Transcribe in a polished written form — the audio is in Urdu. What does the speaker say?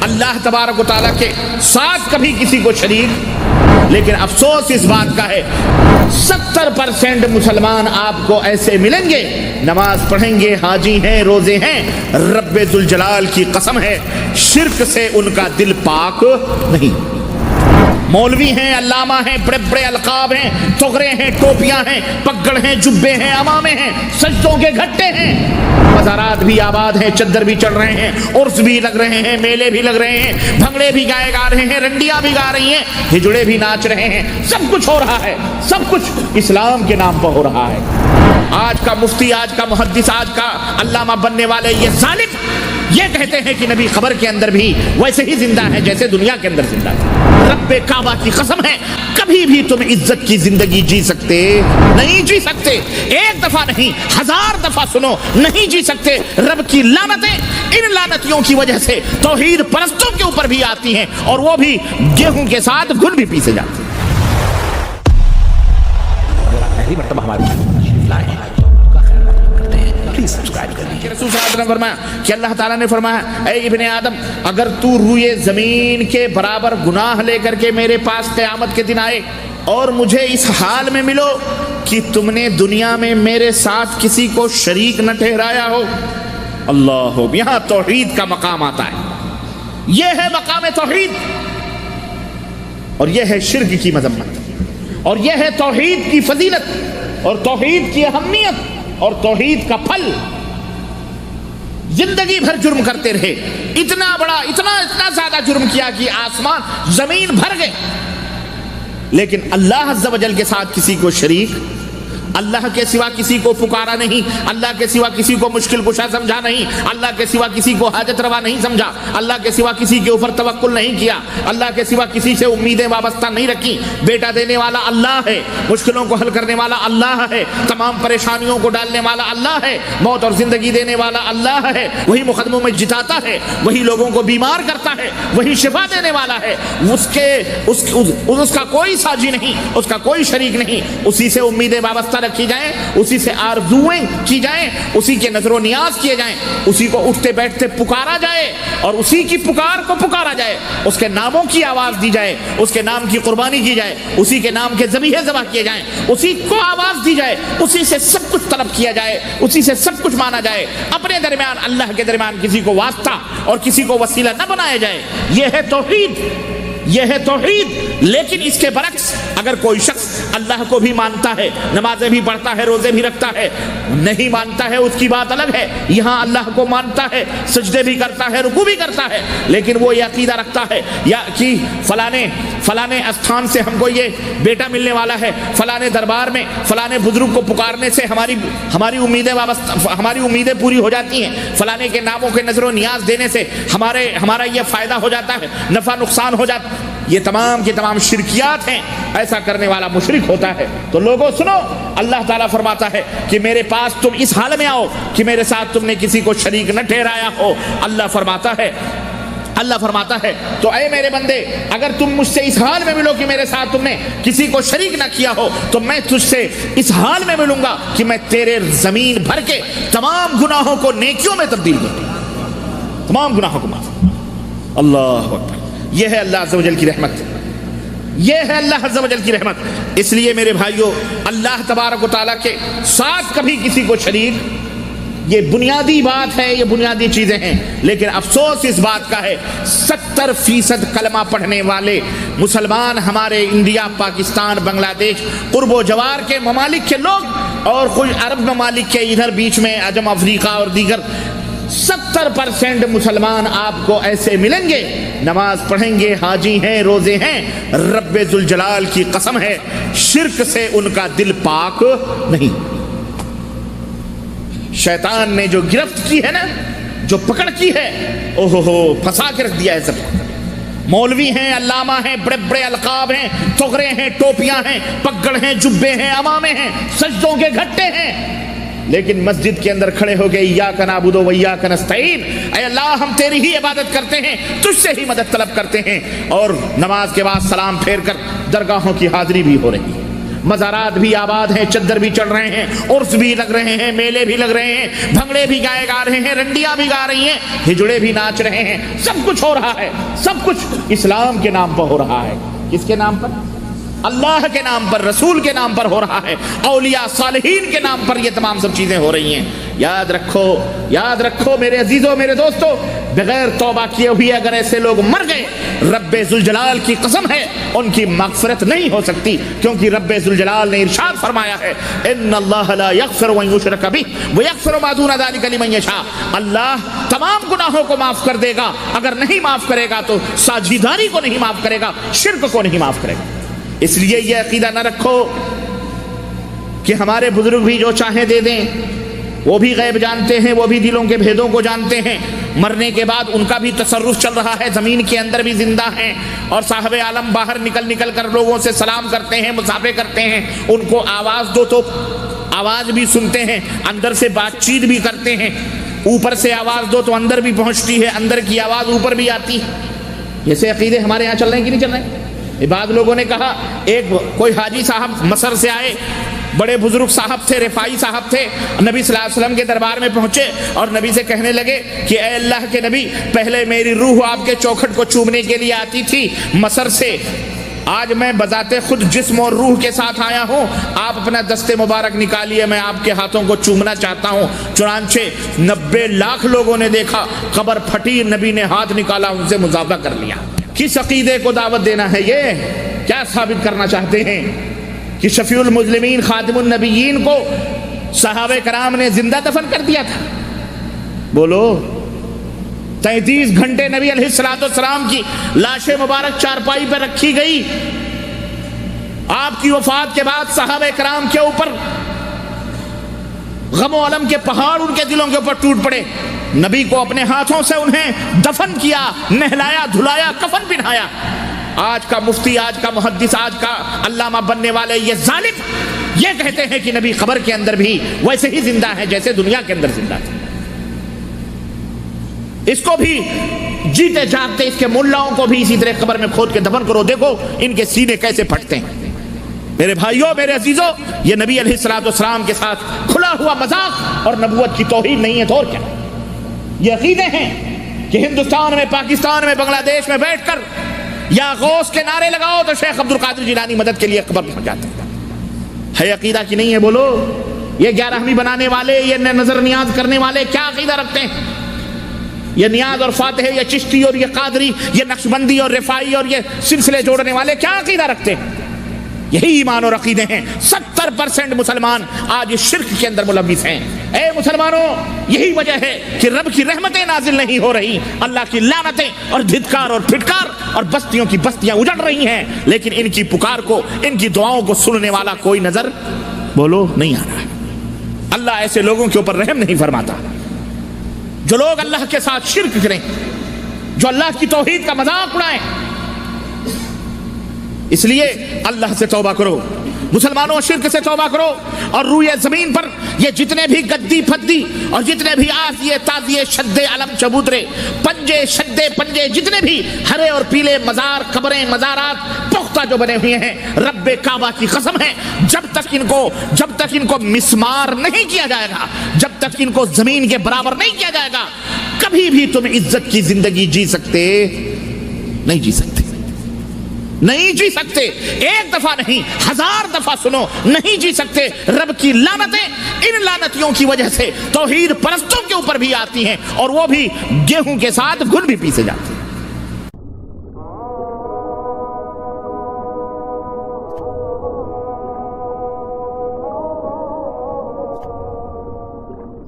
اللہ تبارک و تعالیٰ کے ساتھ کبھی کسی کو شریک، لیکن افسوس اس بات کا ہے 70% مسلمان آپ کو ایسے ملیں گے، نماز پڑھیں گے، حاجی ہیں، روزے ہیں، رب ذوالجلال کی قسم ہے شرک سے ان کا دل پاک نہیں۔ مولوی ہیں، علامہ ہیں، بڑے بڑے القاب ہیں، تغرے ہیں، ٹوپیاں ہیں، پگڑ ہیں، جبے ہیں، امامے ہیں، سجدوں کے گھٹے ہیں، مزارات بھی آباد ہیں، چادر بھی چڑھ رہے ہیں، عرس بھی لگ رہے ہیں، میلے بھی لگ رہے ہیں، بھنگڑے بھی گائے گا رہے ہیں، رنڈیاں بھی گا رہی ہیں، ہجڑے بھی ناچ رہے ہیں، سب کچھ ہو رہا ہے، سب کچھ اسلام کے نام پر ہو رہا ہے۔ آج کا مفتی، آج کا محدث، آج کا علامہ بننے والے یہ ظالم یہ کہتے ہیں کہ نبی قبر کے اندر بھی ویسے ہی زندہ ہے جیسے دنیا کے اندر زندہ ہے۔ رب کعبہ کی قسم ہے کبھی بھی تم عزت کی زندگی جی سکتے نہیں، جی سکتے، ایک دفعہ نہیں 1000 دفعہ سنو، نہیں جی سکتے۔ رب کی لعنتیں ان لعنتیوں کی وجہ سے توحید پرستوں کے اوپر بھی آتی ہیں، اور وہ بھی گیہوں کے ساتھ گل بھی پیسے جاتے ہیں۔ پہلی مرتبہ ہماری رسول صلی اللہ علیہ وسلم نے فرمایا کہ اللہ تعالیٰ نے فرمایا اے ابن آدم، اگر تو روئے زمین کے برابر گناہ لے کر کے میرے پاس قیامت کے دن آئے اور مجھے اس حال میں ملو کہ تم نے دنیا میں میرے ساتھ کسی کو شریک نہ ٹھہرایا ہو، اللہ، یہاں توحید کا مقام آتا ہے، یہ ہے مقام توحید، اور یہ ہے شرک کی مذمت، اور یہ ہے توحید کی فضیلت اور توحید کی اہمیت اور توحید کا پھل۔ زندگی بھر جرم کرتے رہے، اتنا بڑا اتنا زیادہ جرم کیا کہ آسمان زمین بھر گئے، لیکن اللہ عز و جل کے ساتھ کسی کو شریک، اللہ کے سوا کسی کو پکارا نہیں، اللہ کے سوا کسی کو مشکل کشا سمجھا نہیں، اللہ کے سوا کسی کو حاجت روا نہیں سمجھا، اللہ کے سوا کسی کے اوپر توکل نہیں کیا، اللہ کے سوا کسی سے امیدیں وابستہ نہیں رکھی۔ بیٹا دینے والا اللہ ہے، مشکلوں کو حل کرنے والا اللہ ہے، تمام پریشانیوں کو ڈالنے والا اللہ ہے، موت اور زندگی دینے والا اللہ ہے، وہی مقدموں میں جتاتا ہے، وہی لوگوں کو بیمار کرتا ہے، وہی شفا دینے والا ہے، اس کا کوئی ساجی نہیں، اس کا کوئی شریک نہیں، اسی سے امیدیں وابستہ رکھی جائیں، اسی سے آرزویں کی جائیں، اسی کے نظر و نیاز کیے جائیں، اسی کو اٹھتے بیٹھتے پکارا جائے اور اسی کی پکار کو پکارا جائے، اس کے ناموں کی آواز دی جائے، اس کے نام کی قربانی کی جائے، اسی کے نام کے ذبیحے ذبح کیے جائیں، اسی کو آواز دی جائے، اسی سے سب کچھ طلب کیا جائے، اسی سے سب کچھ مانا جائے، اپنے درمیان اللہ کے درمیان کسی کو واسطہ اور کسی کو وسیلہ نہ بنایا جائے۔ یہ ہے توحید، یہ ہے توحید۔ لیکن اس کے برعکس اگر کوئی شخص اللہ کو بھی مانتا ہے، نمازیں بھی پڑھتا ہے، روزے بھی رکھتا ہے، نہیں مانتا ہے اس کی بات الگ ہے، یہاں اللہ کو مانتا ہے، سجدے بھی کرتا ہے، رکوع بھی کرتا ہے، لیکن وہ یہ عقیدہ رکھتا ہے یا کہ فلانے استھان سے ہم کو یہ بیٹا ملنے والا ہے، فلانے دربار میں فلانے بزرگ کو پکارنے سے ہماری امیدیں پوری ہو جاتی ہیں، فلانے کے ناموں کے نظر و نیاز دینے سے ہمارا یہ فائدہ ہو جاتا ہے، نفع نقصان ہو جاتا ہے۔ یہ تمام کے تمام شرکیات ہیں، ایسا کرنے والا مشرک ہوتا ہے۔ تو لوگوں سنو، اللہ تعالیٰ فرماتا ہے کہ میرے پاس تم اس حال میں آؤ کہ میرے ساتھ تم نے کسی کو شریک نہ ٹھہرایا ہو۔ اللہ فرماتا ہے تو اے میرے بندے، اگر تم مجھ سے اس حال میں ملو کہ میرے ساتھ تم نے کسی کو شریک نہ کیا ہو، تو میں تجھ سے اس حال میں ملوں گا کہ میں تیرے زمین بھر کے تمام گناہوں کو نیکیوں میں تبدیل کر دوں گا، تمام گناہوں کو معاف۔ اللہ اکبر، یہ ہے اللہ عز و جل کی رحمت، یہ ہے اللہ عز و جل کی رحمت۔ اس لیے میرے بھائیوں، اللہ تبارک و تعالیٰ کے ساتھ کبھی کسی کو شریک، یہ بنیادی بات ہے، یہ بنیادی چیزیں ہیں، لیکن افسوس اس بات کا ہے 70% کلمہ پڑھنے والے مسلمان ہمارے انڈیا، پاکستان، بنگلہ دیش، قرب و جوار کے ممالک کے لوگ اور کچھ عرب ممالک کے ادھر بیچ میں عجم، افریقہ اور دیگر 70% مسلمان آپ کو ایسے ملیں گے، نماز پڑھیں گے، حاجی ہیں، روزے ہیں، رب ذوالجلال کی قسم ہے شرک سے ان کا دل پاک نہیں۔ شیطان نے جو گرفت کی ہے نا، جو پکڑ کی ہے، پھنسا کے رکھ دیا ہے سب۔ مولوی ہیں، علامہ ہیں، بڑے بڑے القاب ہیں، تغرے ہیں، ٹوپیاں ہیں، پگڑ ہیں، جبے ہیں، امامے ہیں، سجدوں کے گھٹے ہیں، لیکن مسجد کے اندر کھڑے ہو گئے ایاک نعبد و ایاک نستعین، اے اللہ ہم تیری ہی عبادت کرتے ہیں، تجھ سے ہی مدد طلب کرتے ہیں، اور نماز کے بعد سلام پھیر کر درگاہوں کی حاضری بھی ہو رہی ہے، مزارات بھی آباد ہیں، چدر بھی چڑھ رہے ہیں، عرس بھی لگ رہے ہیں، میلے بھی لگ رہے ہیں، بھنگڑے بھی گائے گا رہے ہیں، رنڈیاں بھی گا رہی ہیں، ہجڑے بھی ناچ رہے ہیں، سب کچھ ہو رہا ہے، سب کچھ اسلام کے نام پر ہو رہا ہے۔ کس کے نام پر؟ اللہ کے نام پر، رسول کے نام پر ہو رہا ہے، اولیاء صالحین کے نام پر یہ تمام سب چیزیں ہو رہی ہیں۔ یاد رکھو میرے عزیزوں، میرے دوستو، بغیر توبہ کیے ہوئے اگر ایسے لوگ مر گئے، رب ذوالجلال کی قسم ہے ان کی مغفرت نہیں ہو سکتی، کیونکہ رب ذوالجلال نے ارشاد فرمایا ہے ان اللہ لا یغفر ان یشرک بہ ویغفر ما دون ذلک لمن یشاء۔ اللہ تمام گناہوں کو معاف کر دے گا، اگر نہیں معاف کرے گا تو ساجیداری کو نہیں معاف کرے گا، شرک کو نہیں معاف کرے گا۔ اس لیے یہ عقیدہ نہ رکھو کہ ہمارے بزرگ بھی جو چاہیں دے دیں، وہ بھی غیب جانتے ہیں، وہ بھی دلوں کے بھیدوں کو جانتے ہیں، مرنے کے بعد ان کا بھی تصرف چل رہا ہے، زمین کے اندر بھی زندہ ہیں، اور صاحب عالم باہر نکل کر لوگوں سے سلام کرتے ہیں، مصافحے کرتے ہیں، ان کو آواز دو تو آواز بھی سنتے ہیں، اندر سے بات چیت بھی کرتے ہیں، اوپر سے آواز دو تو اندر بھی پہنچتی ہے، اندر کی آواز اوپر بھی آتی ہے۔ ایسے عقیدے ہمارے یہاں چل رہے ہیں کہ نہیں چل رہے ہیں؟ بعض لوگوں نے کہا، کوئی حاجی صاحب مصر سے آئے، بڑے بزرگ صاحب تھے، رفاعی صاحب تھے، نبی صلی اللہ علیہ وسلم کے دربار میں پہنچے اور نبی سے کہنے لگے کہ اے اللہ کے نبی، پہلے میری روح آپ کے چوکھٹ کو چومنے کے لیے آتی تھی مصر سے، آج میں بذات خود جسم اور روح کے ساتھ آیا ہوں، آپ اپنا دست مبارک نکالیے، میں آپ کے ہاتھوں کو چومنا چاہتا ہوں۔ چنانچہ 90 لاکھ لوگوں نے دیکھا، قبر پھٹی، نبی نے ہاتھ نکالا، ان سے مصافحہ کر لیا۔ کس عقیدے کو دعوت دینا ہے؟ یہ کیا ثابت کرنا چاہتے ہیں کہ شفیع المذنبین خاتم النبیین کو صحابہ کرام نے زندہ دفن کر دیا تھا؟ بولو، 33 گھنٹے نبی علیہ السلام کی لاش مبارک چارپائی پر رکھی گئی، آپ کی وفات کے بعد صحابہ کرام کے اوپر غم و علم کے پہاڑ ان کے دلوں کے اوپر ٹوٹ پڑے، نبی کو اپنے ہاتھوں سے انہیں دفن کیا، نہلایا، دھلایا، کفن پہنایا۔ آج کا مفتی، آج کا محدث، آج کا علامہ بننے والے یہ ظالم یہ کہتے ہیں کہ نبی قبر کے اندر بھی ویسے ہی زندہ ہے جیسے دنیا کے اندر زندہ تھے۔ اس کو بھی جیتے جاگتے، اس کے ملاؤں کو بھی اسی طرح قبر میں کھود کے دفن کرو، دیکھو ان کے سینے کیسے پھٹتے ہیں۔ میرے بھائیوں، میرے عزیزوں، یہ نبی علیہ السلام کے ساتھ کھلا ہوا مذاق اور نبوت کی توہین نہیں ہے تو اور کیا؟ یہ عقیدے ہیں کہ ہندوستان میں، پاکستان میں، بنگلہ دیش میں بیٹھ کر یا غوث کے نعرے لگاؤ تو شیخ عبد القادر جیلانی مدد کے لیے قبر پہنچ جاتے ہیں۔ ہے عقیدہ کی نہیں ہے؟ بولو، یہ 11ویں بنانے والے، یہ نظر نیاز کرنے والے کیا عقیدہ رکھتے ہیں؟ یہ نیاز اور فاتح، یہ چشتی اور یہ قادری، یہ نقشبندی اور رفاعی اور یہ سلسلے جوڑنے والے کیا عقیدہ رکھتے ہیں؟ یہی ایمان اور عقیدے ہیں۔ 70% مسلمان آج اس شرک کے اندر ملوث ہیں۔ اے مسلمانوں، یہی وجہ ہے کہ رب کی رحمتیں نازل نہیں ہو رہی، اللہ کی لعنتیں اور دھتکار اور پھٹکار اور بستیوں کی بستیاں اجڑ رہی ہیں، لیکن ان کی پکار کو، ان کی دعاؤں کو سننے والا کوئی نظر بولو نہیں آ رہا ہے۔ اللہ ایسے لوگوں کے اوپر رحم نہیں فرماتا جو لوگ اللہ کے ساتھ شرک کریں، جو اللہ کی توحید کا مذاق اڑائیں۔ اس لیے اللہ سے توبہ کرو، مسلمانوں، شرک سے توبہ کرو، اور روئے زمین پر یہ جتنے بھی گدی پھدی اور جتنے بھی آزیے تازیے شدے علم چبوترے پنجے شدے پنجے جتنے بھی ہرے اور پیلے مزار، قبریں، مزارات پختہ جو بنے ہوئے ہیں، رب کعبہ کی قسم ہے، جب تک ان کو مسمار نہیں کیا جائے گا، جب تک ان کو زمین کے برابر نہیں کیا جائے گا، کبھی بھی تم عزت کی زندگی جی سکتے نہیں، جی سکتے نہیں، جی سکتے۔ ایک دفعہ نہیں، 1000 دفعہ سنو، نہیں جی سکتے۔ رب کی لعنتیں ان لعنتیوں کی وجہ سے توحید پرستوں کے اوپر بھی آتی ہیں، اور وہ بھی گیہوں کے ساتھ گل بھی پیسے جاتے ہیں۔